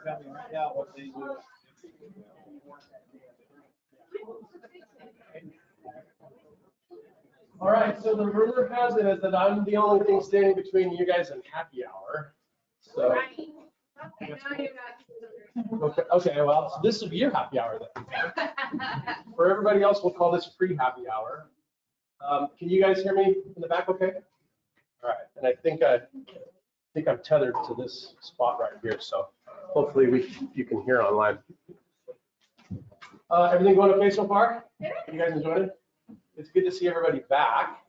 tell me right now what they do. All right, so the rumor has it is that I'm the only thing standing between you guys and happy hour. So, Right. Okay, now you're not. okay, well, so this will be your happy hour then. For everybody else, we'll call this pre-happy hour. Can you guys hear me in the back okay? All right, and I think I'm tethered to this spot right here, so hopefully you can hear online. Everything going okay so far? You guys enjoyed it? It's good to see everybody back.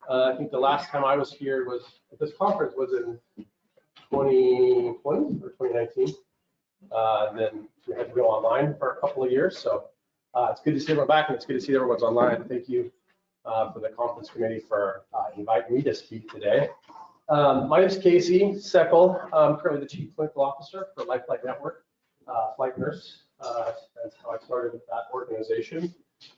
I think the last time I was here was at this conference was in 2020 or 2019. Then we had to go online for a couple of years, so it's good to see everyone back, and it's good to see everyone's online. Thank you for the conference committee for inviting me to speak today. My name is Casey Seckel. I'm currently the Chief Clinical Officer for LifeFlight Network, flight nurse. That's how I started with that organization.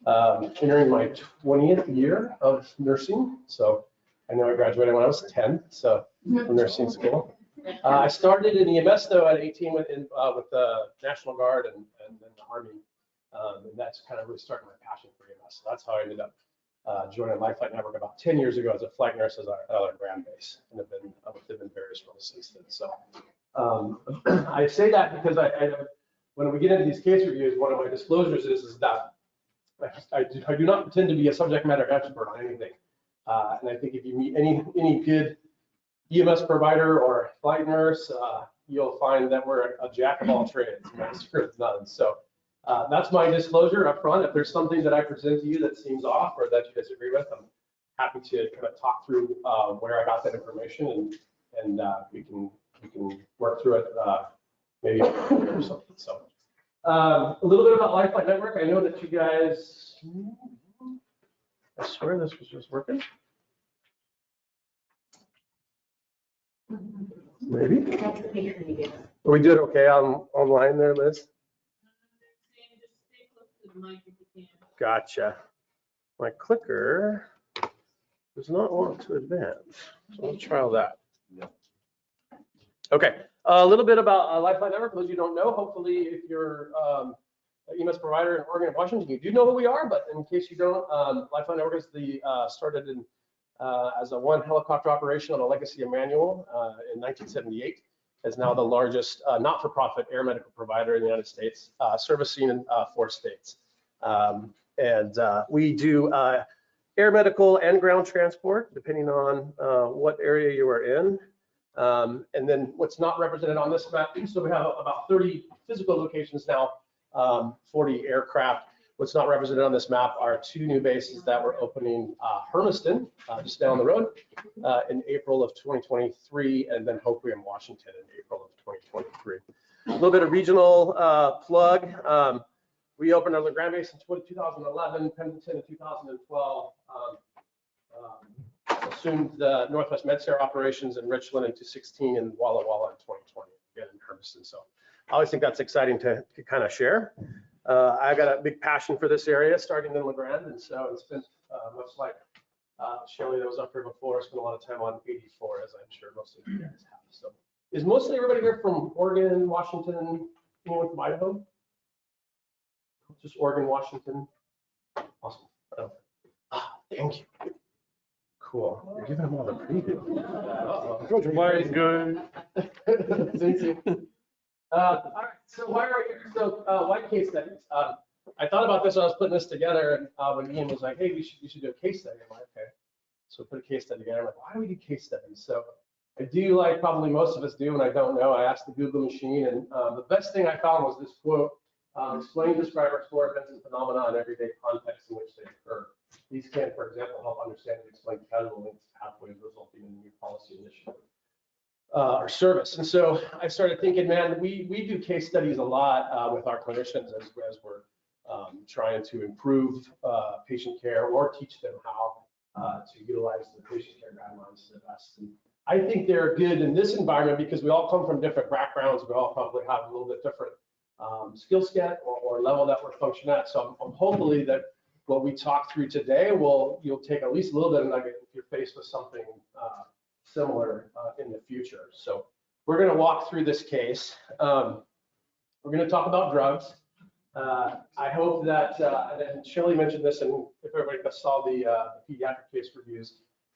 Entering my 20th year of nursing, so I know I graduated when I was 10, so from nursing school. I started in EMS though at 18 with the National Guard and then the Army, and that's kind of really started my passion for EMS. So that's how I ended up joining LifeFlight Network about 10 years ago as a flight nurse at our ground base, and have been with them in various roles since then. So I say that because when we get into these case reviews, one of my disclosures is that I do not pretend to be a subject matter expert on anything. And I think if you meet any good EMS provider or flight nurse, you'll find that we're a jack of all trades, master of none. So that's my disclosure up front. If there's something that I present to you that seems off or that you disagree with, I'm happy to kind of talk through where I got that information, and we can work through it maybe or something. So. A little bit about LifeFlight Network. I know that you guys, I swear this was just working. Maybe. That's the picture you gave us. We did okay online there, Liz? Gotcha. My clicker does not want to advance, so let's try that. Okay, a little bit about LifeFlight Network. For those you don't know, hopefully if you're an EMS provider in Oregon and Washington, you do know who we are, but in case you don't, LifeFlight Network is started as a one helicopter operation on a legacy of Manual in 1978. Is now the largest not-for-profit air medical provider in the United States, servicing 4 states. We do air medical and ground transport, depending on what area you are in. And then what's not represented on this map, so we have about 30 physical locations now, 40 aircraft. What's not represented on this map are 2 new bases that we're opening, Hermiston, just down the road, in April of 2023, and then Hoquiam, Washington in April of 2023. A little bit of regional plug. We opened our LeGrand base in 2011, Pendleton in 2012. Assumed the Northwest MedStar operations in Richland in 2016 and Walla Walla in 2020, again in Hermiston. So I always think that's exciting to kind of share. I've got a big passion for this area, starting in LeGrand, and so it's been much like Shelley that was up here before. I spent a lot of time on 84, as I'm sure most of you guys have. So is mostly everybody here from Oregon, Washington, anyone from Idaho? Just Oregon, Washington. Awesome. Thank you. Cool. You're giving them all the preview. Coach Blair's good. Thank you. All right. So why are we here? So why case studies? I thought about this when I was putting this together, and when Ian was like, "Hey, we should do a case study." I'm like, "Okay." So put a case study together. I'm like, "Why do we do case studies?" So I do, like probably most of us do, and I don't know. I asked the Google machine, and the best thing I found was this quote: "Explain, describe, or explore events and phenomena in everyday context in which they occur. These can, for example, help understand and explain causal links, pathways resulting in a new policy initiative or service." And so I started thinking, man, we do case studies a lot with our clinicians as we're trying to improve patient care or teach them how to utilize the patient care guidelines to the best. And I think they're good in this environment because we all come from different backgrounds. We all probably have a little bit different skill set or level that we're functioning at. So I'm hopefully that what we talk through today you'll take at least a little bit of nugget if you're faced with something similar in the future. So we're going to walk through this case. We're going to talk about drugs. I hope that, and Shelley mentioned this, and if everybody saw the pediatric case reviews,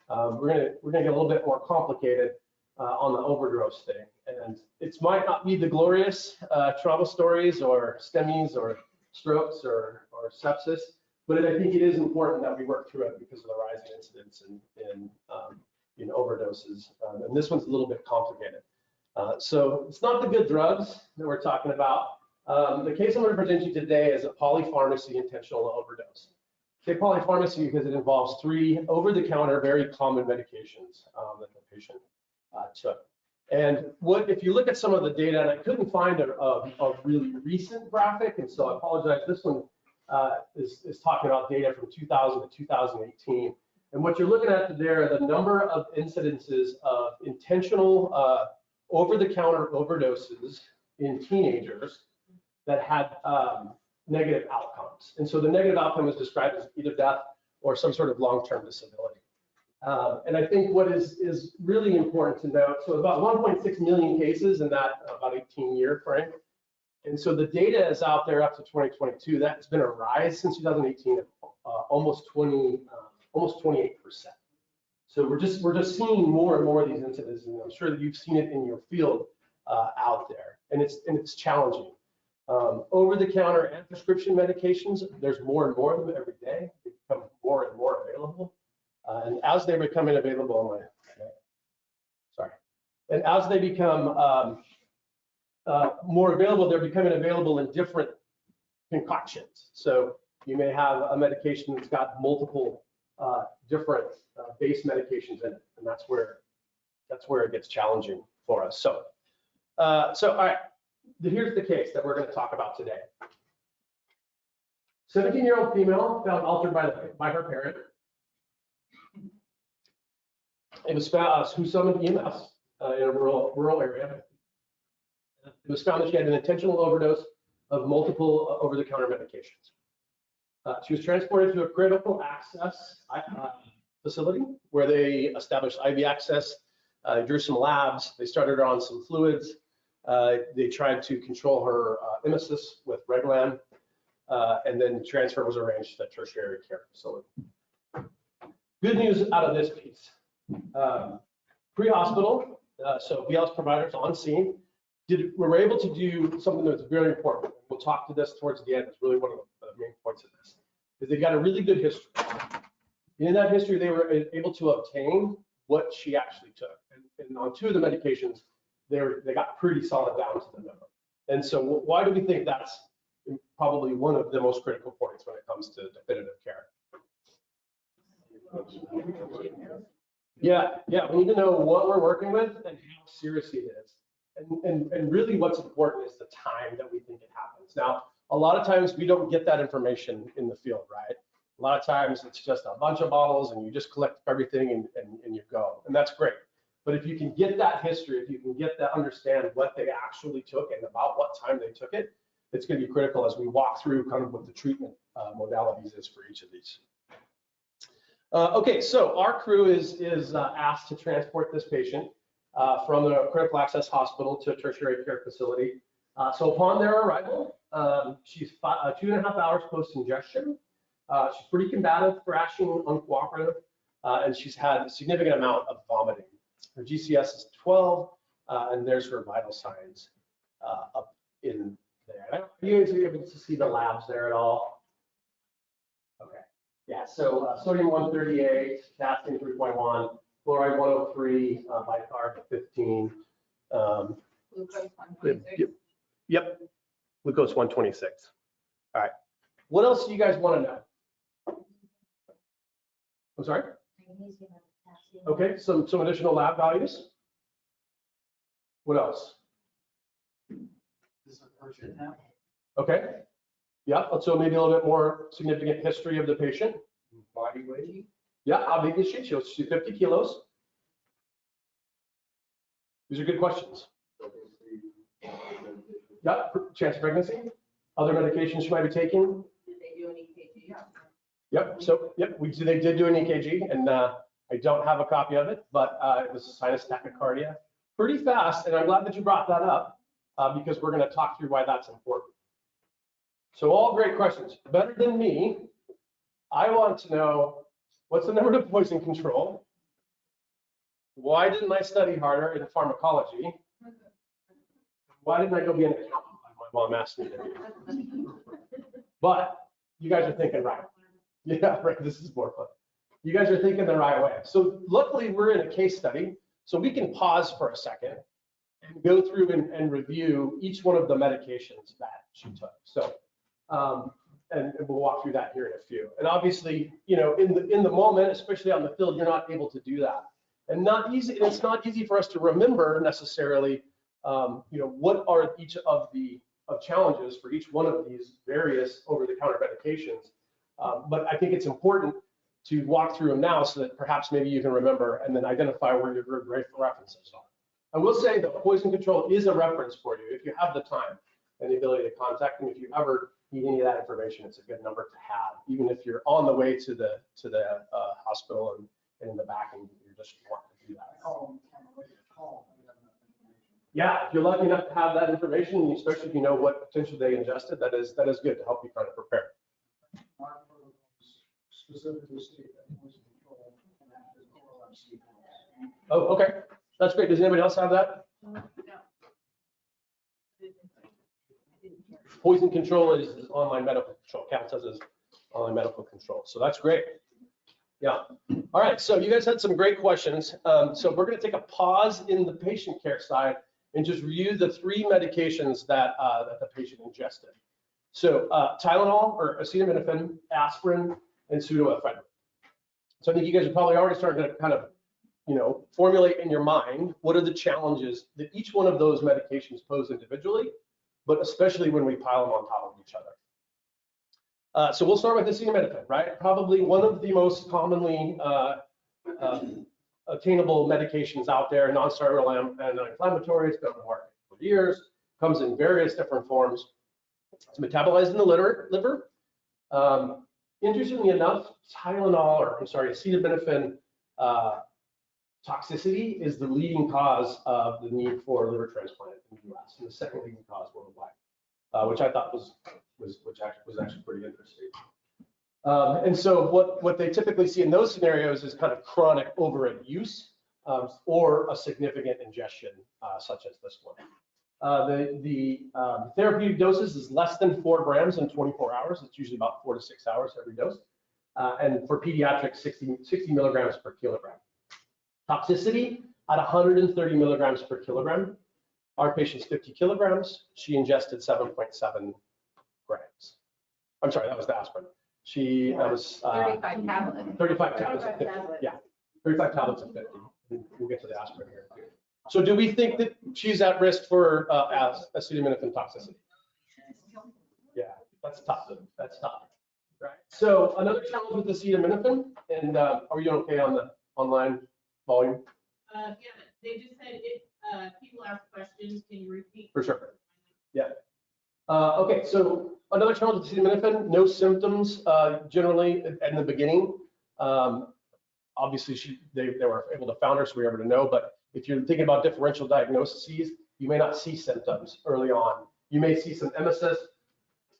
we're gonna get a little bit more complicated on the overdose thing. And it might not be the glorious trauma stories or STEMIs or strokes or sepsis, but I think it is important that we work through it because of the rising incidence in overdoses. And this one's a little bit complicated. So it's not the good drugs that we're talking about. The case I'm going to present you today is a polypharmacy intentional overdose. I say polypharmacy because it involves 3 over-the-counter, very common medications that the patient took. And if you look at some of the data, and I couldn't find a really recent graphic, and so I apologize. This one is talking about data from 2000 to 2018. And what you're looking at there are the number of incidences of intentional over-the-counter overdoses in teenagers that had negative outcomes. And so the negative outcome is described as either death or some sort of long-term disability. And I think what is really important to note, so about 1.6 million cases in that about 18-year frame. And so the data is out there up to 2022. That's been a rise since 2018 of almost 28%. So we're just seeing more and more of these incidents, and I'm sure that you've seen it in your field out there, and it's challenging. Over-the-counter and prescription medications, there's more and more of them every day. They become more and more available. And as they become available, and as they become more available, they're becoming available in different concoctions. So you may have a medication that's got multiple different base medications in it, and that's where it gets challenging for us. So all right, here's the case that we're going to talk about today. 17-year-old female found altered by her parent. It was found who summoned EMS in a rural area. It was found that she had an intentional overdose of multiple over-the-counter medications. She was transported to a critical access facility where they established IV access, drew some labs, they started her on some fluids, they tried to control her emesis with Reglan, and then transfer was arranged to the tertiary care facility. Good news out of this piece. Pre-hospital, so BLS providers on scene, were able to do something that's very important. We'll talk to this towards the end. It's really one of the main points of this. Is they got a really good history. In that history, they were able to obtain what she actually took. And on 2 of the medications, they got pretty solid down to the number. And so why do we think that's probably one of the most critical points when it comes to definitive care? Yeah, we need to know what we're working with and how serious it is. And really what's important is the time that we think it happens. Now, a lot of times we don't get that information in the field, right? A lot of times it's just a bunch of bottles and you just collect everything and you go, and that's great. But if you can get that history, if you can get that, understand what they actually took and about what time they took it, it's going to be critical as we walk through kind of what the treatment modalities is for each of these. Okay, so our crew is asked to transport this patient from the critical access hospital to a tertiary care facility. So upon their arrival, she's 2.5 hours post-ingestion. She's pretty combative, thrashing, uncooperative, and she's had a significant amount of vomiting. Her GCS is 12, and there's her vital signs up in there. Are you guys able to see the labs there at all? Okay. Yeah, so sodium 138, potassium 3.1, fluoride 103, bicarb 15. Glucose 126. Yep, glucose 126. All right. What else do you guys want to know? I'm sorry? Okay, some additional lab values. What else? This is a person now. Okay. Yeah, so maybe a little bit more significant history of the patient. Body weight. Yeah, how big is she? She's 50 kilos. These are good questions. Yeah, chance of pregnancy. Other medications she might be taking. Did they do an EKG? Yep. So they did do an EKG, and I don't have a copy of it, but it was a sinus tachycardia, pretty fast. And I'm glad that you brought that up. because we're going to talk through why that's important. So all great questions. Better than me, I want to know what's the number to poison control? Why didn't I study harder in pharmacology? Why didn't I go be an accountant like my mom asked me to do? But you guys are thinking right. Yeah, right. This is more fun. You guys are thinking the right way. So luckily we're in a case study, so we can pause for a second and go through and review each one of the medications that she took. So, and we'll walk through that here in a few. And obviously, you know, in the moment, especially on the field, you're not able to do that. And it's not easy for us to remember necessarily, you know, what are each of the challenges for each one of these various over-the-counter medications. But I think it's important to walk through them now so that perhaps maybe you can remember and then identify where your great references are. I will say that poison control is a reference for you if you have the time and the ability to contact them. If you ever need any of that information, it's a good number to have, even if you're on the way to the hospital and in the back and you just want to do that. Yeah, if you're lucky enough to have that information, especially if you know what potentially they ingested, that is good to help you kind of prepare. Specifically state that poison control and that is OLMC. Oh, okay. That's great. Does anybody else have that? No. Poison control is online medical control, counts as online medical control. So that's great. Yeah. All right. So you guys had some great questions. So we're going to take a pause in the patient care side and just review the 3 medications that the patient ingested. So Tylenol or acetaminophen, aspirin, and pseudoephedrine. So I think you guys are probably already starting to kind of, you know, formulate in your mind what are the challenges that each one of those medications pose individually, but especially when we pile them on top of each other. So we'll start with acetaminophen, right? Probably one of the most commonly attainable medications out there, non-steroidal anti-inflammatory. It's been on the market for years, comes in various different forms. It's metabolized in the liver. Interestingly enough, acetaminophen toxicity is the leading cause of the need for liver transplant in the U.S. and the second leading cause worldwide, which I thought was actually pretty interesting. And so what they typically see in those scenarios is kind of chronic overuse or a significant ingestion, such as this one. The therapeutic doses is less than 4 grams in 24 hours. It's usually about 4 to 6 hours every dose. And for pediatrics, 60 milligrams per kilogram. Toxicity at 130 milligrams per kilogram. Our patient's 50 kilograms. She ingested 7.7 grams. I'm sorry, that was the aspirin. That was 35 tablets. 35 tablets of 50. Yeah, 35 tablets of 50. We'll get to the aspirin here. So do we think that she's at risk for acetaminophen toxicity? Yeah, that's tough. That's tough. Right. So another challenge with acetaminophen, and are you okay on the online volume? Yeah, they just said if people ask questions, can you repeat? For sure. Yeah. Okay, so another challenge with acetaminophen, no symptoms generally in the beginning. Obviously, they were able to found her, so we were able to know, but if you're thinking about differential diagnoses, you may not see symptoms early on. You may see some emesis,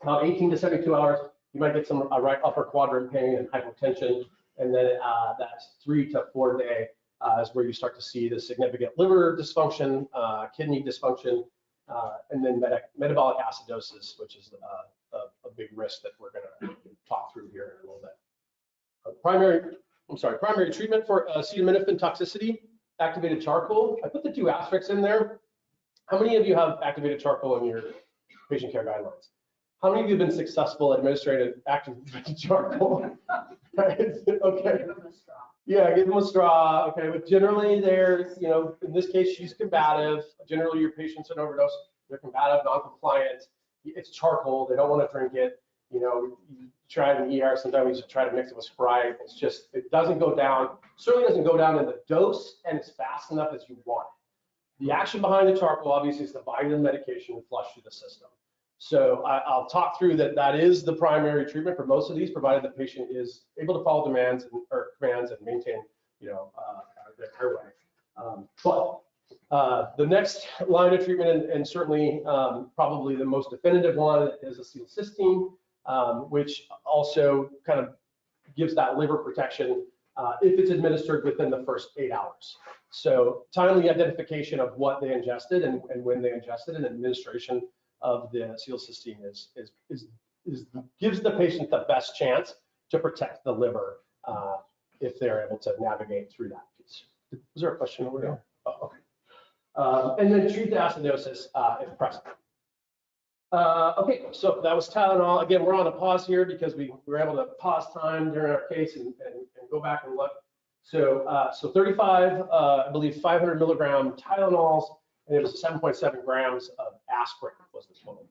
about 18 to 72 hours. You might get some right upper quadrant pain and hypotension, and then that's 3 to 4 day is where you start to see the significant liver dysfunction, kidney dysfunction, and then metabolic acidosis, which is a big risk that we're going to talk through here in a little bit. Primary treatment for acetaminophen toxicity, activated charcoal. I put the 2 asterisks in there. How many of you have activated charcoal in your patient care guidelines? How many of you have been successful at administering activated charcoal? Okay. Yeah, give them a straw. Okay, but generally they're, you know, in this case, she's combative. Generally your patients in overdose, they're combative, non-compliant. It's charcoal. They don't want to drink it. You know, you try it in ER, sometimes we just try to mix it with Sprite. It's just, it doesn't go down, certainly doesn't go down in the dose and it's fast enough as you want it. The action behind the charcoal obviously is to bind the medication and flush through the system. So I'll talk through that is the primary treatment for most of these, provided the patient is able to follow commands and maintain, you know, their airway. But The next line of treatment, and certainly probably the most definitive one, is acetylcysteine, which also kind of gives that liver protection if it's administered within the first 8 hours. So timely identification of what they ingested and when they ingested, and administration of the acetylcysteine gives the patient the best chance to protect the liver if they're able to navigate through that piece. Was there a question over there? Oh, okay. And then treat the acidosis if present. Okay, so that was Tylenol. Again, we're on a pause here because we were able to pause time during our case and go back and look. So 35, I believe 500 milligram Tylenols, and it was 7.7 grams of aspirin was the total.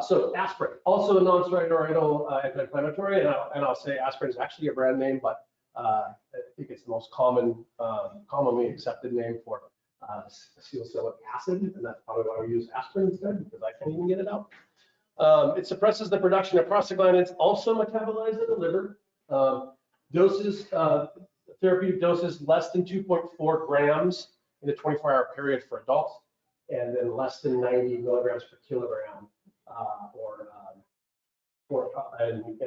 So aspirin, also a non-steroidal anti-inflammatory, and I'll say aspirin is actually a brand name, but I think it's the most commonly accepted name for acetylsalicylic acid, and that's probably why we use aspirin instead, because I can't even get it out. It suppresses the production of prostaglandins, also metabolized in the liver. Doses, therapeutic doses less than 2.4 grams in a 24-hour period for adults, and then less than 90 milligrams per kilogram in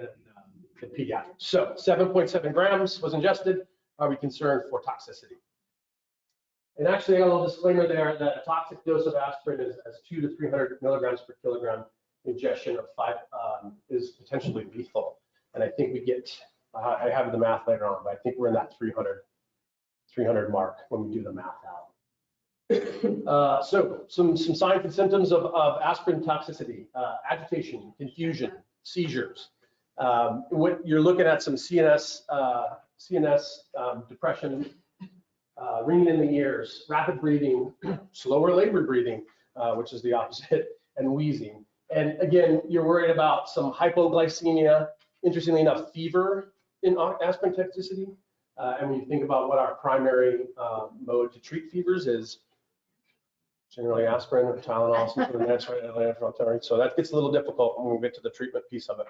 pediatrics. So 7.7 grams was ingested. Are we concerned for toxicity? And actually, I got a little disclaimer there that a toxic dose of aspirin is 200 to 300 milligrams per kilogram. Ingestion of 5 is potentially lethal. And I think we get, I have the math later on, but I think we're in that 300 mark when we do the math out. So some signs and symptoms of aspirin toxicity: agitation, confusion, seizures. What you're looking at, some CNS depression, ringing in the ears, rapid breathing, slower labored breathing, which is the opposite, and wheezing. And again, you're worried about some hypoglycemia, interestingly enough, fever in aspirin toxicity. And when you think about what our primary mode to treat fevers is, generally aspirin or Tylenol, some sort of anti-inflammatory. So that gets a little difficult when we get to the treatment piece of it.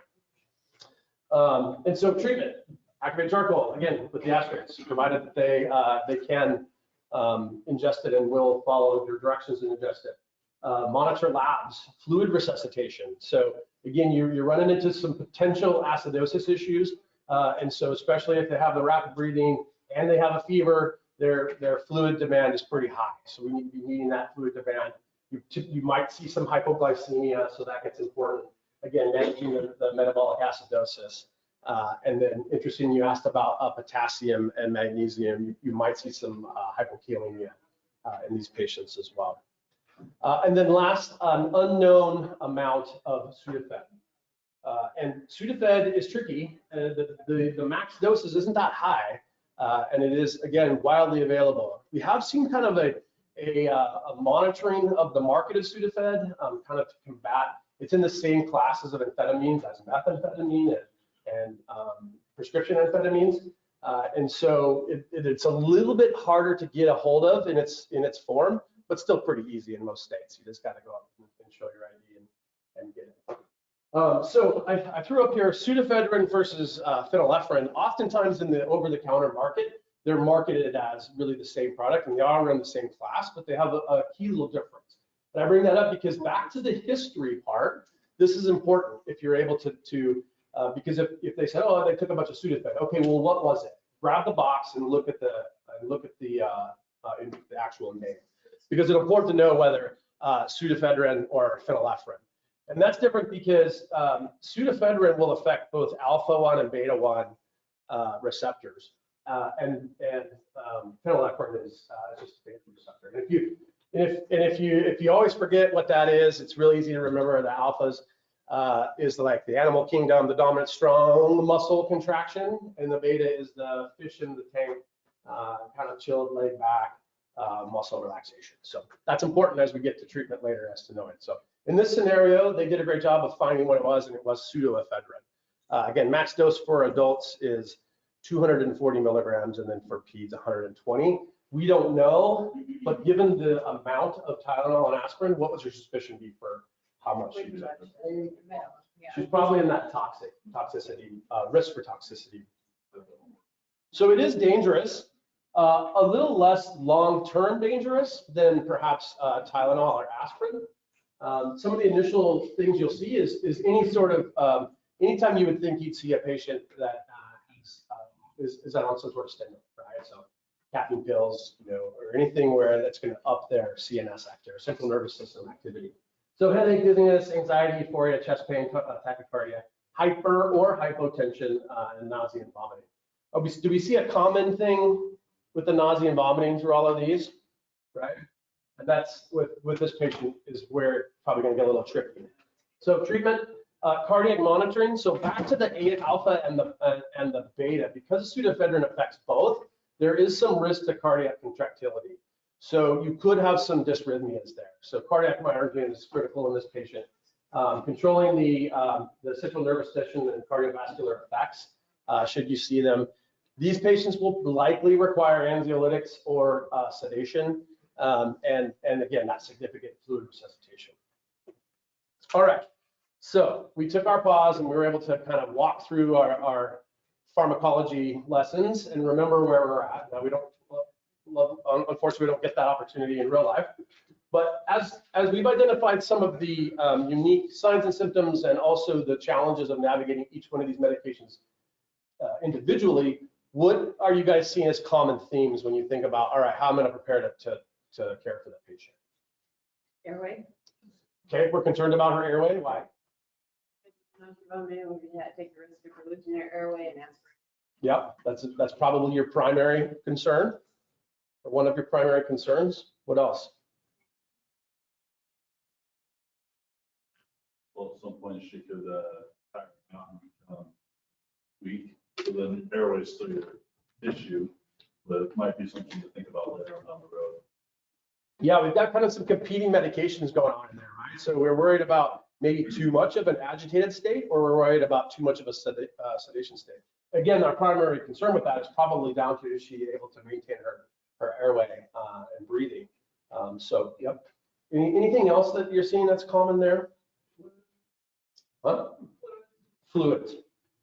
And so treatment, activated charcoal, again, with the aspirins, provided that they can ingest it and will follow your directions and ingest it. Monitor labs, fluid resuscitation. So again, you're running into some potential acidosis issues. And so especially if they have the rapid breathing and they have a fever, their fluid demand is pretty high. So we need to be meeting that fluid demand. You might see some hypoglycemia, so that gets important. Again, managing the metabolic acidosis. And then interesting, you asked about potassium and magnesium. You might see some hypokalemia in these patients as well. And then last, an unknown amount of Sudafed. And Sudafed is tricky. The max doses isn't that high, and it is, again, widely available. We have seen kind of a monitoring of the market of Sudafed, kind of to combat. It's in the same classes of amphetamines as methamphetamine and prescription amphetamines. And so it's a little bit harder to get a hold of in its form, but still pretty easy in most states. You just got to go up and show your ID and get it. So I threw up here pseudoephedrine versus phenylephrine. Oftentimes in the over-the-counter market, they're marketed as really the same product, and they all run the same class, but they have a key little difference. And I bring that up because back to the history part, this is important if you're able to because if they said, oh, they took a bunch of Sudafed, okay, well, what was it? Grab the box and look at the actual name, because it's important to know whether pseudoephedrine or phenylephrine. And that's different because pseudoephedrine will affect both alpha-1 and beta-1 receptors, and phenylephrine is just a beta receptor. And if you always forget what that is, it's really easy to remember. The alphas is like the animal kingdom, the dominant strong muscle contraction, and the beta is the fish in the tank, kind of chilled, laid back muscle relaxation. So that's important as we get to treatment later as to know it. So in this scenario, they did a great job of finding what it was, and it was pseudoephedrine. Again, max dose for adults is 240 milligrams, and then for peds, 120. We don't know, but given the amount of Tylenol and aspirin, what would your suspicion be for how much she was? She's probably in that toxicity, risk for toxicity. So it is dangerous. A little less long-term dangerous than perhaps Tylenol or aspirin. Some of the initial things you'll see is any sort of, anytime you would think you'd see a patient that is on some sort of stimulant, right? So caffeine pills, or anything where that's going to up their CNS activity, central nervous system activity. So headache, dizziness, anxiety, euphoria, chest pain, tachycardia, hyper or hypotension, and nausea and vomiting. Do we see a common thing with the nausea and vomiting through all of these, right? And that's with this patient is where it's probably going to get a little tricky. So treatment, cardiac monitoring. So back to the alpha and the beta, because pseudoephedrine affects both, there is some risk to cardiac contractility. So you could have some dysrhythmias there. So cardiac monitoring is critical in this patient. Controlling the central nervous system and cardiovascular effects, should you see them. These patients will likely require anxiolytics or sedation, and again, that significant fluid resuscitation. All right, so we took our pause and we were able to kind of walk through our pharmacology lessons and remember where we're at. Now we don't, unfortunately, we don't get that opportunity in real life. But as we've identified some of the unique signs and symptoms and also the challenges of navigating each one of these medications individually, what are you guys seeing as common themes when you think about, all right, how am I going to prepare to care for the patient? Airway. Okay, we're concerned about her airway. Why? We're going to take the risk of losing their airway and aspirin. Yep, that's probably your primary concern, or one of your primary concerns. What else? Well, at some point she could pack out and become weak. So then airway is still your issue, but it might be something to think about later on down the road. Yeah, we've got kind of some competing medications going on in there, right? So we're worried about maybe too much of an agitated state, or we're worried about too much of a sedation state. Again, our primary concern with that is probably down to, is she able to maintain her airway and breathing? So, yep. Anything else that you're seeing that's common there? Huh? Fluids.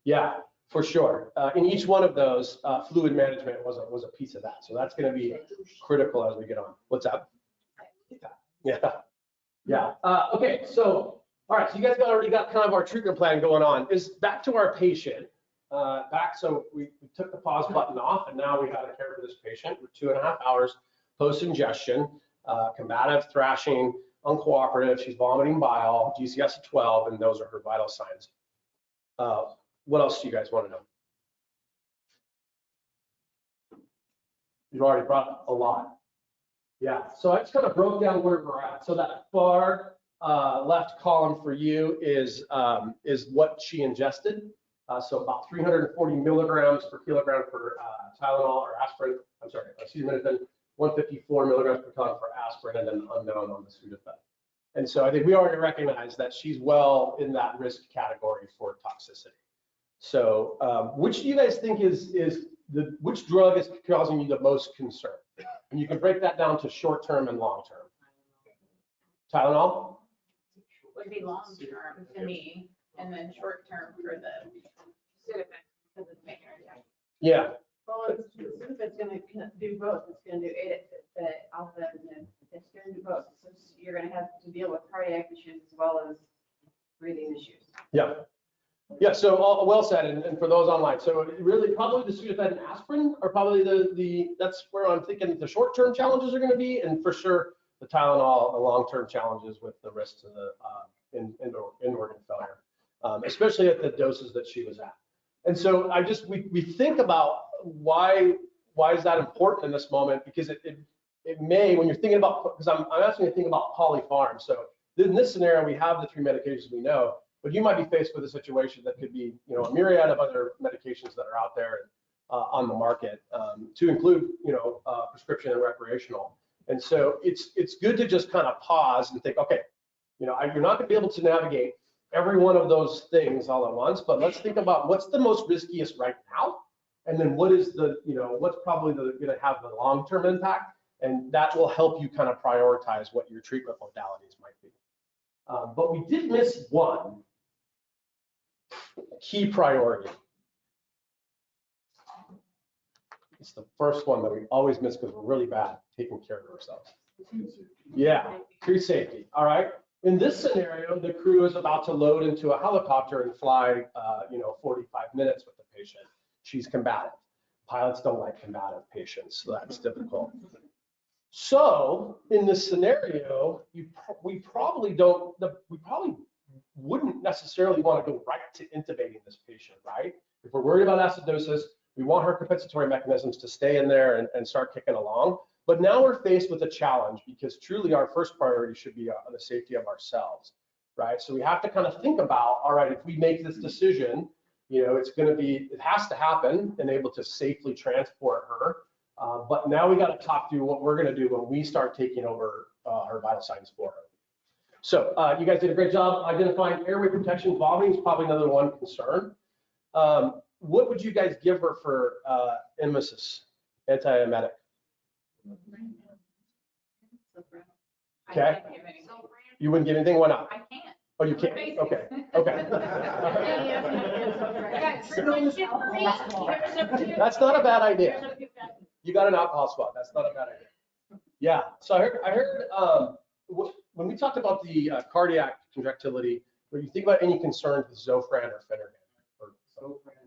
Yeah, for sure. In each one of those, fluid management was a piece of that. So that's going to be critical as we get on. What's up? Yeah. Okay, so, all right, so you guys already got kind of our treatment plan going on. Is back to our patient. So we took the pause button off, and now we got to care for this patient for 2.5 hours post-ingestion, combative, thrashing, uncooperative, she's vomiting bile, GCS of 12, and those are her vital signs. What else do you guys want to know? You've already brought a lot. Yeah, so I just kind of broke down where we're at. So that far left column for you is what she ingested. So about 340 milligrams per kilogram for Tylenol or aspirin. I'm sorry, acetaminophen, 154 milligrams per ton for aspirin, and then unknown on the Sudafed. And so I think we already recognize that she's well in that risk category for toxicity. So which do you guys think which drug is causing you the most concern? And you can break that down to short-term and long-term. Tylenol? Would be long-term to me, and then short-term for the Sudafed, because it's making her attack. Yeah. Well, it's going to do both. It's going to do the alpha and it's going to do both. So you're going to have to deal with cardiac issues as well as breathing issues. Yeah. Yeah, so well said, and for those online, so really probably the Sudafed and aspirin are probably that's where I'm thinking the short-term challenges are going to be, and for sure the Tylenol, the long-term challenges with the risks of the end organ failure, especially at the doses that she was at. And so we think about why is that important in this moment, because it may, when you're thinking about, because I'm asking you to think about polypharm. So in this scenario, we have the 3 medications we know, but you might be faced with a situation that could be, a myriad of other medications that are out there on the market, to include, prescription and recreational. And so it's good to just kind of pause and think, okay, you're not going to be able to navigate every one of those things all at once, but let's think about what's the most riskiest right now, and then what is what's probably going to have the long-term impact, and that will help you kind of prioritize what your treatment modalities might be. But we did miss one key priority. It's the first one that we always miss because we're really bad taking care of ourselves. Yeah, crew safety, all right. In this scenario, the crew is about to load into a helicopter and fly, 45 minutes with the patient. She's combative. Pilots don't like combative patients, so that's difficult. So in this scenario, we probably wouldn't necessarily want to go right to intubating this patient, right? If we're worried about acidosis, we want her compensatory mechanisms to stay in there and start kicking along. But now we're faced with a challenge because truly our first priority should be on the safety of ourselves, right? So we have to kind of think about, all right, if we make this decision, it has to happen and able to safely transport her. But now we got to talk through what we're going to do when we start taking over her vital signs for her. So you guys did a great job identifying airway protection. Vomiting is probably another one concern. What would you guys give her for emesis, antiemetic? I Okay. can't give anything. You wouldn't give anything? Why not? I can't. Oh, you can't? Okay, okay. That's not a bad idea. You got an alcohol spot. That's not a bad idea. Yeah, so I heard when we talked about the cardiac contractility, when you think about any concerns with Zofran or Phenergan. Zofran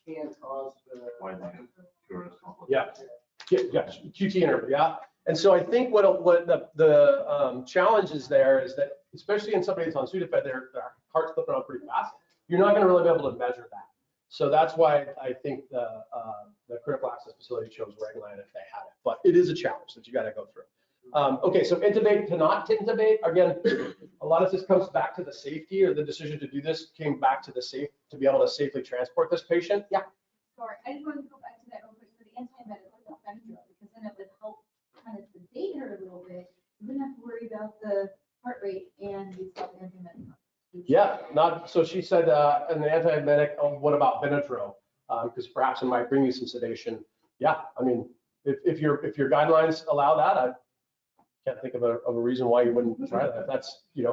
can cause the. Yeah, QT interval, yeah. And so I think what the challenge is there is that, especially in somebody that's on Sudafed, their heart's flipping on pretty fast. You're not going to really be able to measure that. So that's why I think the critical access facility chose Reglan if they had it. But it is a challenge that you got to go through. Okay, so intubate to not to intubate. Again, a lot of this comes back to the safety, or the decision to do this came back to to be able to safely transport this patient. Yeah. Sorry, I just wanted to go back to that real quick for the antiemetic, what about Benadryl? Because then it would help kind of sedate her a little bit. You wouldn't have to worry about the heart rate and you'd stop the antiemetic. Yeah, so she said an antiemetic, what about Benadryl? Because perhaps it might bring you some sedation. Yeah, I mean, if your guidelines allow that, I can't think of a reason why you wouldn't try that. That's, And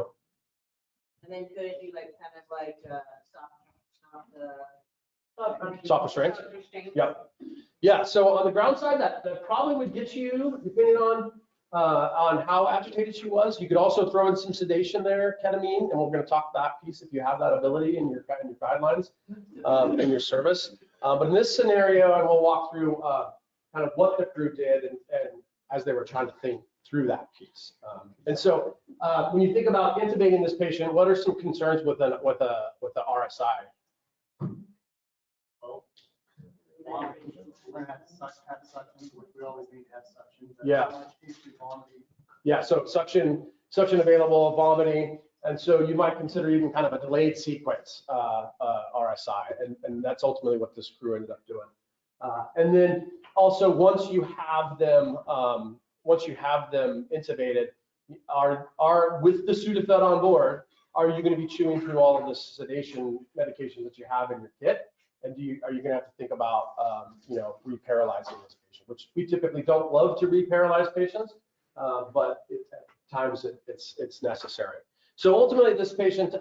then could it be like kind of like soft restraints. Yep. Yeah, so on the ground side, that probably would get you, depending on how agitated she was. You could also throw in some sedation there, ketamine, and we're going to talk that piece if you have that ability in your guidelines and your service. But in this scenario, and we'll walk through kind of what the crew did and as they were trying to think through that piece. And so when you think about intubating this patient, what are some concerns with the RSI? We're gonna have suction, which we always need to have suction. but Yeah. how much is too vomiting? Yeah, so suction available, vomiting, and so you might consider even kind of a delayed sequence RSI, and that's ultimately what this crew ended up doing. And then also once you have them intubated, are with the Sudafed on board, are you going to be chewing through all of the sedation medications that you have in your kit? And are you going to have to think about, re-paralyzing this patient, which we typically don't love to re-paralyze patients, but at times it's necessary. So ultimately, this patient,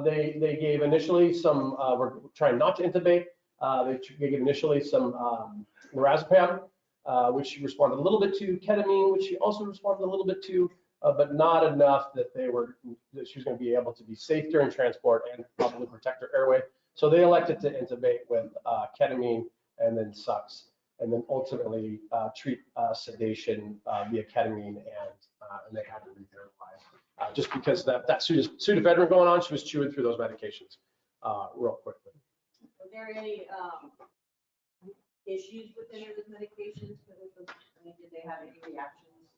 they gave initially some, we're trying not to intubate. They gave initially some lorazepam, which she responded a little bit to, ketamine, which she also responded a little bit to, but not enough that she was going to be able to be safe during transport and probably protect her airway. So they elected to intubate with ketamine and then SUX, and then ultimately treat sedation via ketamine, and they had to re-paralyze just because that Sudafedrin going on. She was chewing through those medications real quickly. Were there any issues with any of the medications? Did they have any reactions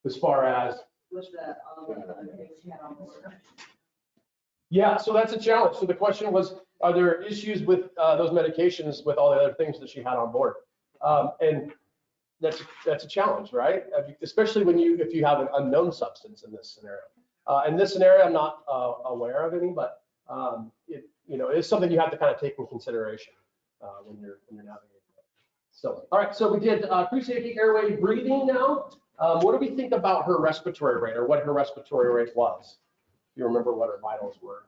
As far as with the things you had on board? yeah, so that's a challenge. So the question was, are there issues with those medications with all the other things that she had on board? And that's a challenge, right? Especially if you have an unknown substance in this scenario. In this scenario, I'm not aware of any, but it's something you have to kind of take in consideration when you're navigating it. So, all right, so we did crew safety, airway, breathing now. What do we think about her respiratory rate, or what her respiratory rate was? You remember what her vitals were?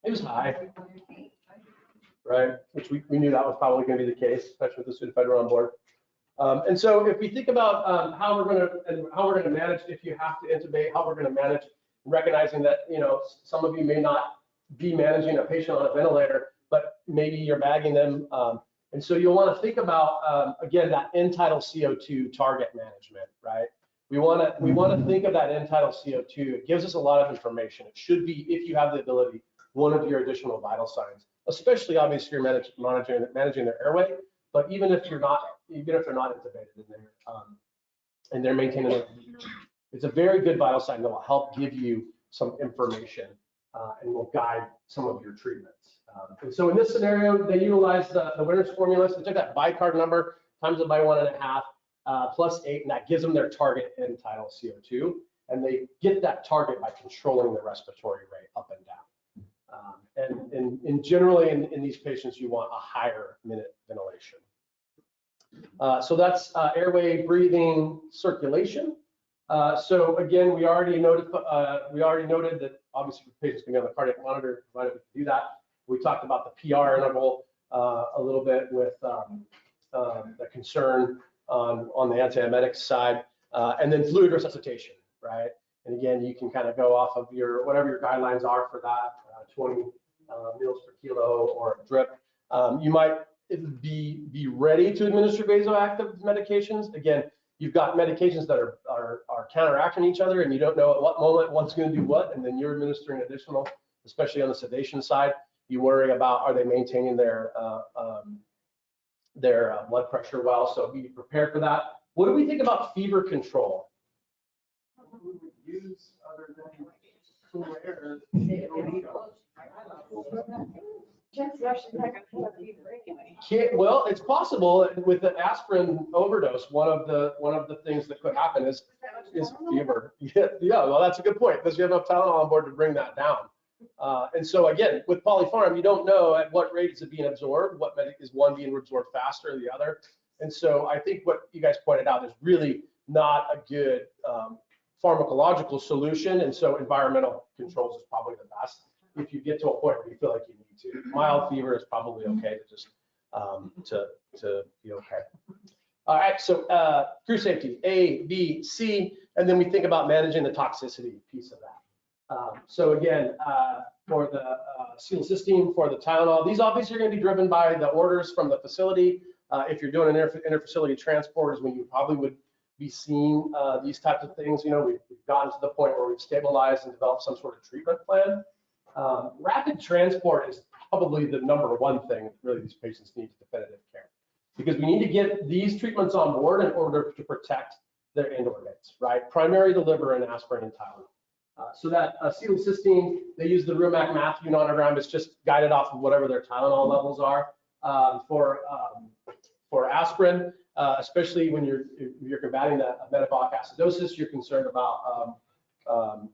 It was high. right? Which we knew that was probably going to be the case, especially with the Sudafedra on board. And so if we think about how we're going to manage if you have to intubate, how we're going to manage, recognizing that some of you may not be managing a patient on a ventilator, but maybe you're bagging them. And so you'll want to think about again that end-tidal CO2 target management, right? We want to think of that end-tidal CO2. It gives us a lot of information. It should be, if you have the ability, one of your additional vital signs, especially obviously you're managing their airway. But even if they're not intubated and they're maintaining it, it's a very good vital sign that will help give you some information and will guide some of your treatments. And so in this scenario, they utilize the winner's formula. So they took that BiCARD number, times it by 1.5, plus 8, and that gives them their target end-tidal CO2. And they get that target by controlling the respiratory rate up and down. And generally in these patients, you want a higher minute ventilation. So that's airway, breathing, circulation. So again, we already noted that obviously the patient's going to be on the cardiac monitor, provided we can do that. We talked about the PR interval a little bit with the concern on the antiemetics side, and then fluid resuscitation, right? And again, you can kind of go off of whatever your guidelines are for that, 20 mils per kilo or a drip. You might be ready to administer vasoactive medications. Again, you've got medications that are counteracting each other, and you don't know at what moment one's going to do what, and then you're administering additional, especially on the sedation side. You worry about, are they maintaining their blood pressure well? So be prepared for that. What do we think about fever control? We would use other than cool air. Well, it's possible with the aspirin overdose. One of the things that could happen is fever. Yeah, well, that's a good point, because you have enough Tylenol on board to bring that down. And so again, with polypharm, you don't know at what rate is it being absorbed, what is one being absorbed faster than the other. And so I think what you guys pointed out is really not a good pharmacological solution. And so environmental controls is probably the best if you get to a point where you feel like you need to. Mild fever is probably okay to just to be okay. All right, so crew safety, A, B, C, and then we think about managing the toxicity piece of that. So again, for the acetylcysteine, for the Tylenol, these obviously are going to be driven by the orders from the facility. If you're doing an interfacility transport is when you probably would be seeing these types of things. We've gotten to the point where we've stabilized and developed some sort of treatment plan. Rapid transport is probably the #1 thing that really these patients need definitive care, because we need to get these treatments on board in order to protect their end organs, right? Primary to liver and aspirin and Tylenol. So that acetylcysteine, they use the Rumac Matthew nonogram. It's just guided off of whatever their Tylenol levels are. For aspirin, especially when you're combating that metabolic acidosis, you're concerned about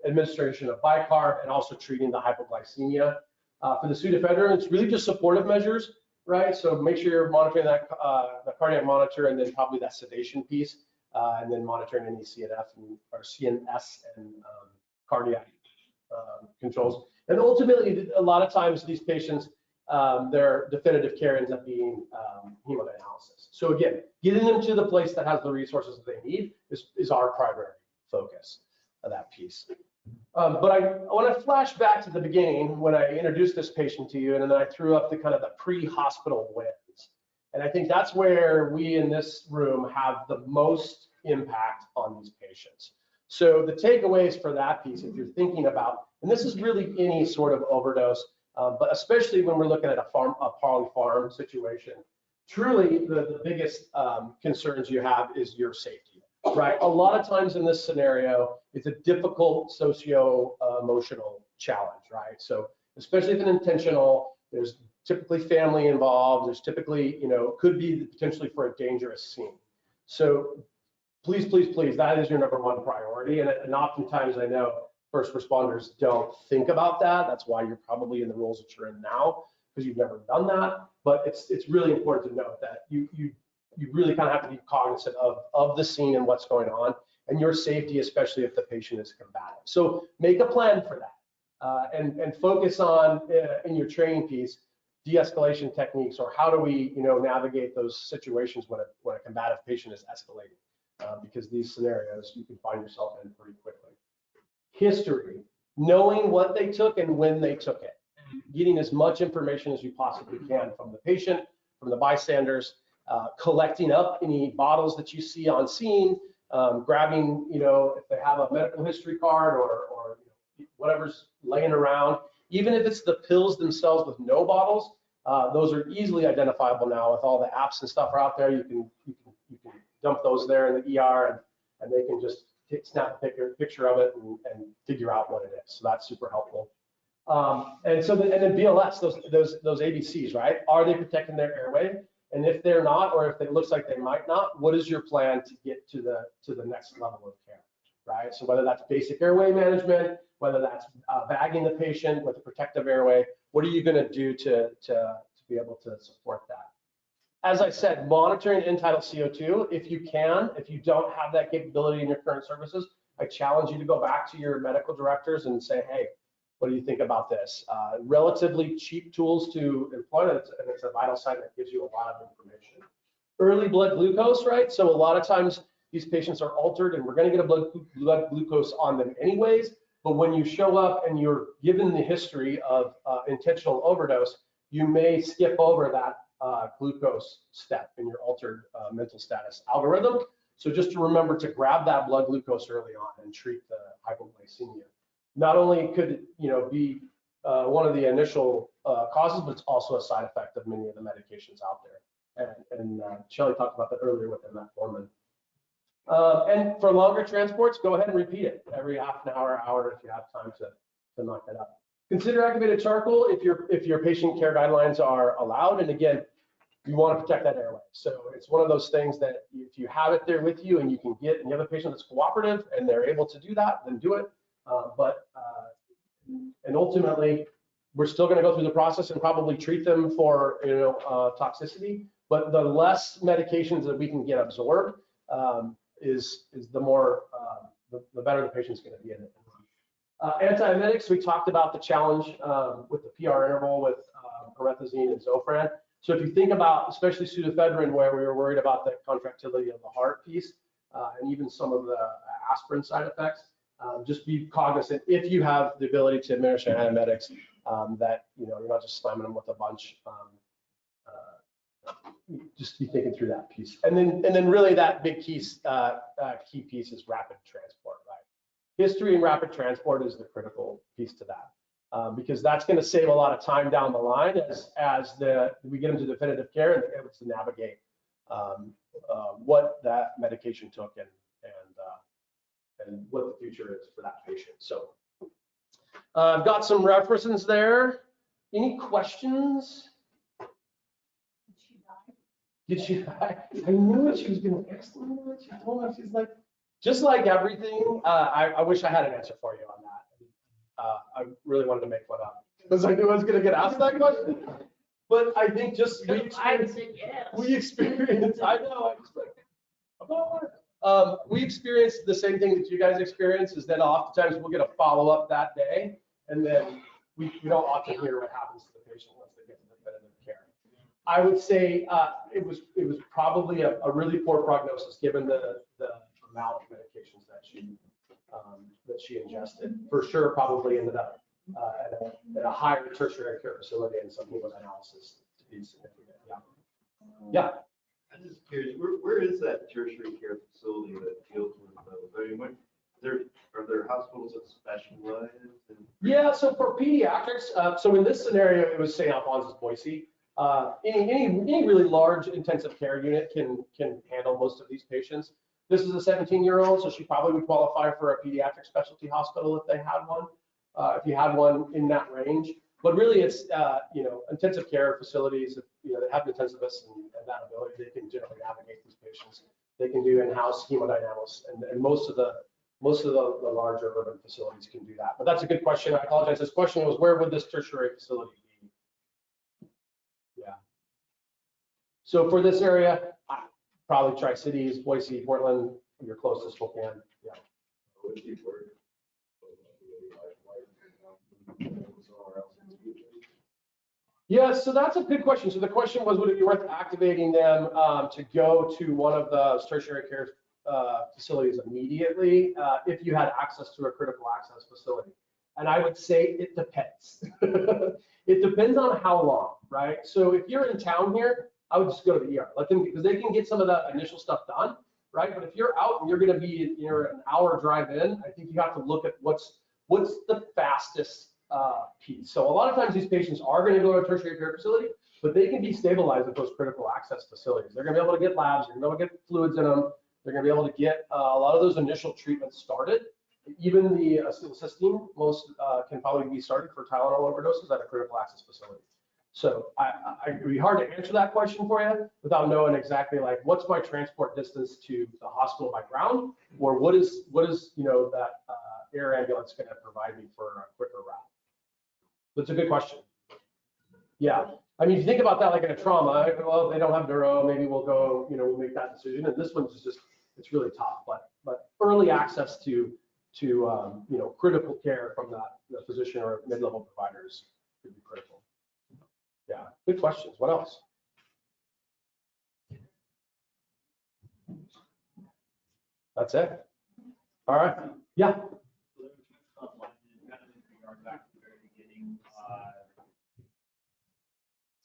administration of BiCARB and also treating the hypoglycemia. For the Sudafedra, it's really just supportive measures, right? So make sure you're monitoring that the cardiac monitor, and then probably that sedation piece, and then monitoring any CNS and cardiac controls. And ultimately, a lot of times these patients, their definitive care ends up being hemodialysis. So again, getting them to the place that has the resources that they need is our primary focus of that piece. But I want to flash back to the beginning when I introduced this patient to you, and then I threw up the kind of the pre-hospital wins. And I think that's where we in this room have the most impact on these patients. So the takeaways for that piece, if you're thinking about, and this is really any sort of overdose, but especially when we're looking at a polypharm situation, truly the biggest concerns you have is your safety, right? A lot of times in this scenario, it's a difficult socio-emotional challenge, right? So especially if it's intentional, there's typically family involved, there's typically, could be potentially for a dangerous scene. So please, please, please, that is your #1 priority. And oftentimes I know first responders don't think about that. That's why you're probably in the roles that you're in now, because you've never done that. But it's really important to note that you really kind of have to be cognizant of the scene and what's going on, and your safety, especially if the patient is combative. So make a plan for that, and focus on, in your training piece, de-escalation techniques, or how do we, navigate those situations when a combative patient is escalating? Because these scenarios you can find yourself in pretty quickly. History, knowing what they took and when they took it, getting as much information as you possibly can from the patient, from the bystanders, collecting up any bottles that you see on scene, grabbing, if they have a medical history card or whatever's laying around, even if it's the pills themselves with no bottles, those are easily identifiable now with all the apps and stuff are out there. You can dump those there in the ER and they can just snap a picture of it and figure out what it is. So that's super helpful. And then BLS, those ABCs, right? Are they protecting their airway? And if they're not, or if it looks like they might not, what is your plan to get to the next level of care, right? So whether that's basic airway management, whether that's bagging the patient with a protective airway, what are you going to do to be able to support that? As I said, monitoring end-tidal CO2, if you don't have that capability in your current services, I challenge you to go back to your medical directors and say, hey, what do you think about this? Relatively cheap tools to employ, and it's a vital sign that gives you a lot of information. Early blood glucose, right? So a lot of times these patients are altered and we're going to get a blood glucose on them anyways, but when you show up and you're given the history of intentional overdose, you may skip over that glucose step in your altered mental status algorithm. So just to remember to grab that blood glucose early on and treat the hypoglycemia. Not only could it be one of the initial causes, but it's also a side effect of many of the medications out there. And Shelley talked about that earlier with the metformin. And for longer transports, go ahead and repeat it every half an hour if you have time to knock that up. Consider activated charcoal if your patient care guidelines are allowed. And again, you want to protect that airway. So it's one of those things that if you have it there with you and you can get, and you have a patient that's cooperative and they're able to do that, then do it. And ultimately, we're still going to go through the process and probably treat them for toxicity. But the less medications that we can get absorbed is the more the better the patient's going to be in it. Antiemetics, we talked about the challenge with the PR interval with promethazine and Zofran. So if you think about, especially pseudoephedrine, where we were worried about the contractility of the heart piece and even some of the aspirin side effects, just be cognizant if you have the ability to administer antiemetics that you're not just slamming them with a bunch. Just be thinking through that piece, and then really that big key piece is rapid transport, right? History and rapid transport is the critical piece to that, because that's going to save a lot of time down the line as we get into definitive care and they're able to navigate what that medication took and what the future is for that patient. So I've got some references there. Any questions? Did she die? I knew it. She was going to excellent. She told me, she's like, just like everything, I wish I had an answer for you on that. I really wanted to make one up because I knew I was going to get asked that question. But I think just we experience, I know, we experience the same thing that you guys experience, is that oftentimes we'll get a follow-up that day, and then we don't often hear what happens to the patient once they get to definitive care. I would say it was probably a really poor prognosis given the amount of medications that she ingested. For sure, probably ended up at a higher tertiary care facility and some hemodynamics to be significant. Yeah. I'm just curious, where is that tertiary care facility that deals with those? I mean, are there hospitals that specialize in? Yeah, so for pediatrics, so in this scenario, it was St. Alphonsus Boise. Any really large intensive care unit can handle most of these patients. This is a 17-year-old, so she probably would qualify for a pediatric specialty hospital if they had one, if you had one in that range. But really, it's intensive care facilities. They have intensivists and that ability. They can generally navigate these patients. They can do in-house hemodynamics, and most of the larger urban facilities can do that. But that's a good question. I apologize. This question was, where would this tertiary facility be? Yeah. So for this area, probably Tri-Cities, Boise, Portland, your closest Spokane. Yeah. Yeah, so that's a good question. So the question was, would it be worth activating them to go to one of the tertiary care facilities immediately if you had access to a critical access facility? And I would say it depends. It depends on how long, right? So if you're in town here, I would just go to the ER, let them, because they can get some of that initial stuff done, right? But if you're out and you're going to be, you're an hour drive in, I think you have to look at what's the fastest piece. So a lot of times these patients are going to go to a tertiary care facility, but they can be stabilized at those critical access facilities. They're going to be able to get labs, they're going to be able to get fluids in them, they're going to be able to get a lot of those initial treatments started. Even the acetylcysteine, most can probably be started for Tylenol overdoses at a critical access facility. So it'd be hard to answer that question for you without knowing exactly like what's my transport distance to the hospital by ground, or what is that air ambulance going to provide me for a quicker route. That's a good question. Yeah, I mean, if you think about that like in a trauma, well, they don't have neuro, maybe we'll go, we'll make that decision. And this one's just, it's really tough, but early access to critical care from the physician or mid-level providers could be critical. Yeah, good questions. What else? That's it. All right. Yeah.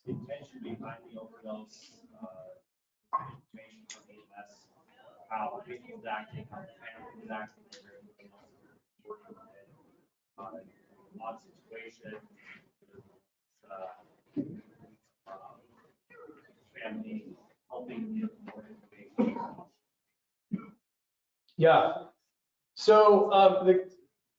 The intention behind the overdose, information from EMS, how patients acting, how the family is acting, everything else. On situation, family helping give more information. Yeah. So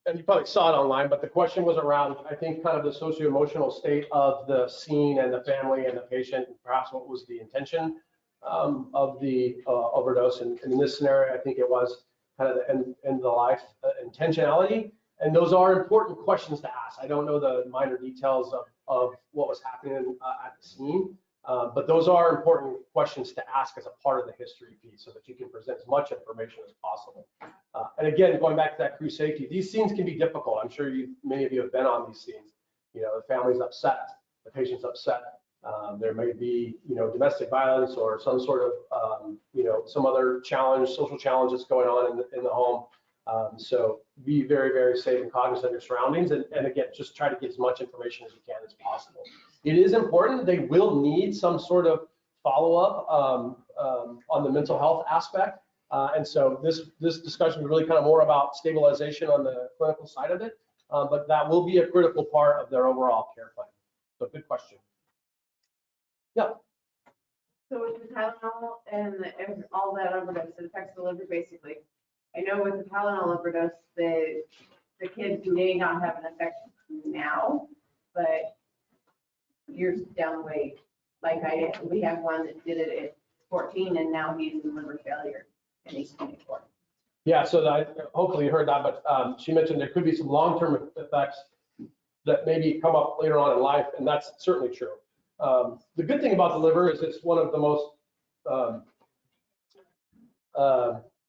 and you probably saw it online, but the question was around, I think, kind of the socio-emotional state of the scene and the family and the patient, and perhaps what was the intention of the overdose. And in this scenario, I think it was kind of the end of the life intentionality. And those are important questions to ask. I don't know the minor details of what was happening at the scene, but those are important questions to ask as a part of the history piece so that you can present as much information as possible. And again, going back to that crew safety, these scenes can be difficult. I'm sure many of you have been on these scenes. The family's upset, the patient's upset. There may be, domestic violence or some sort of, some other challenge, social challenge that's going on in the home. So be very, very safe and cognizant of your surroundings. And again, just try to get as much information as you can as possible. It is important. They will need some sort of follow-up on the mental health aspect. And so this discussion is really kind of more about stabilization on the clinical side of it. But that will be a critical part of their overall care plan. So good question. Yeah. So with the Tylenol and all that overdose, it affects the liver basically. I know with the Tylenol overdose, the kids may not have an effect now, but years down the way, like we have one that did it at 14 and now he's in liver failure and he's 24. Yeah, so hopefully you heard that, but she mentioned there could be some long-term effects that maybe come up later on in life, and that's certainly true. The good thing about the liver is it's one of the most,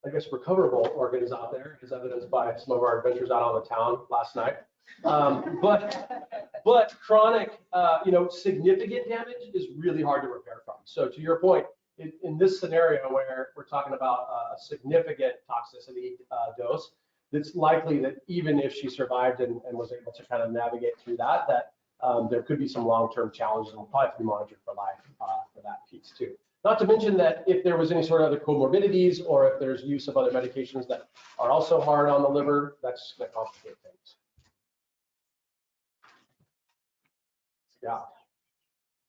I guess, recoverable organs out there, as evidenced by some of our adventures out on the town last night. But chronic, significant damage is really hard to repair from. So to your point, in this scenario where we're talking about a significant toxicity dose, it's likely that even if she survived and was able to kind of navigate through that there could be some long-term challenges and will probably have to be monitored for life for that piece too. Not to mention that if there was any sort of other comorbidities or if there's use of other medications that are also hard on the liver, that's going to complicate things. Yeah.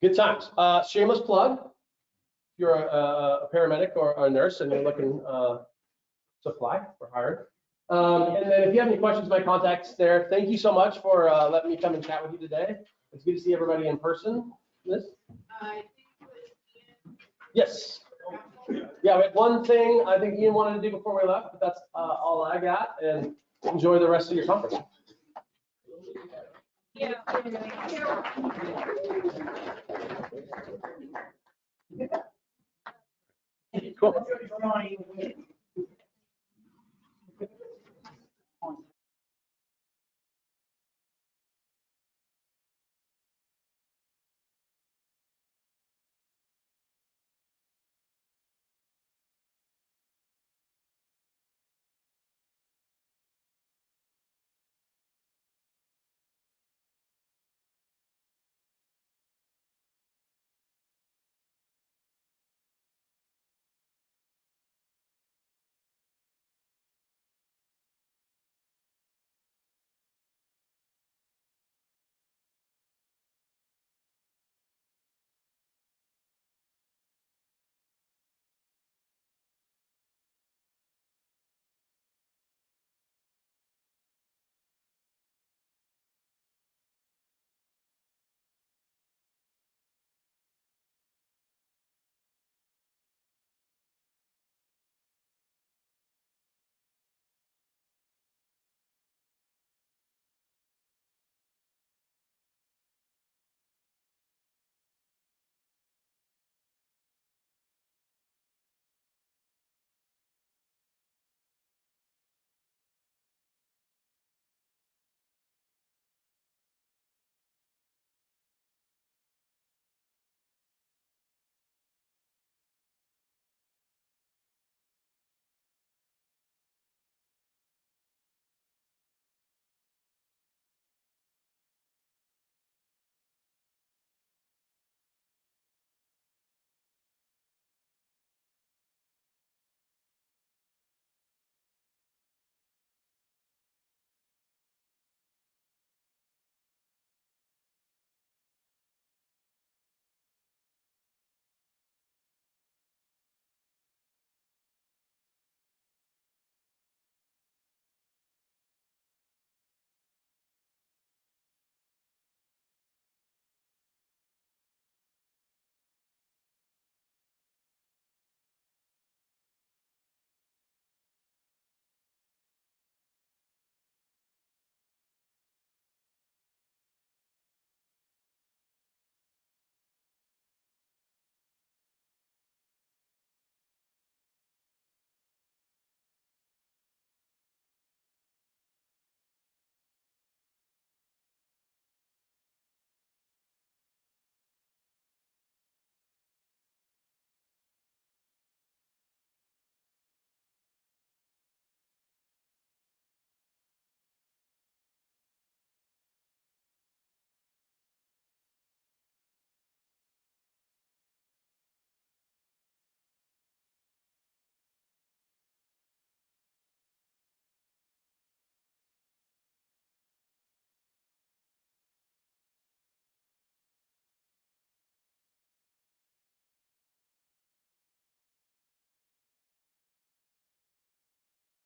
Good times. Shameless plug. If you're a paramedic or a nurse and you're looking to apply for hired. And then if you have any questions, my contact's there. Thank you so much for letting me come and chat with you today. It's good to see everybody in person. Liz? Yes. Yeah, we had one thing I think Ian wanted to do before we left, but that's all I got. And enjoy the rest of your conference. Yeah. Cool.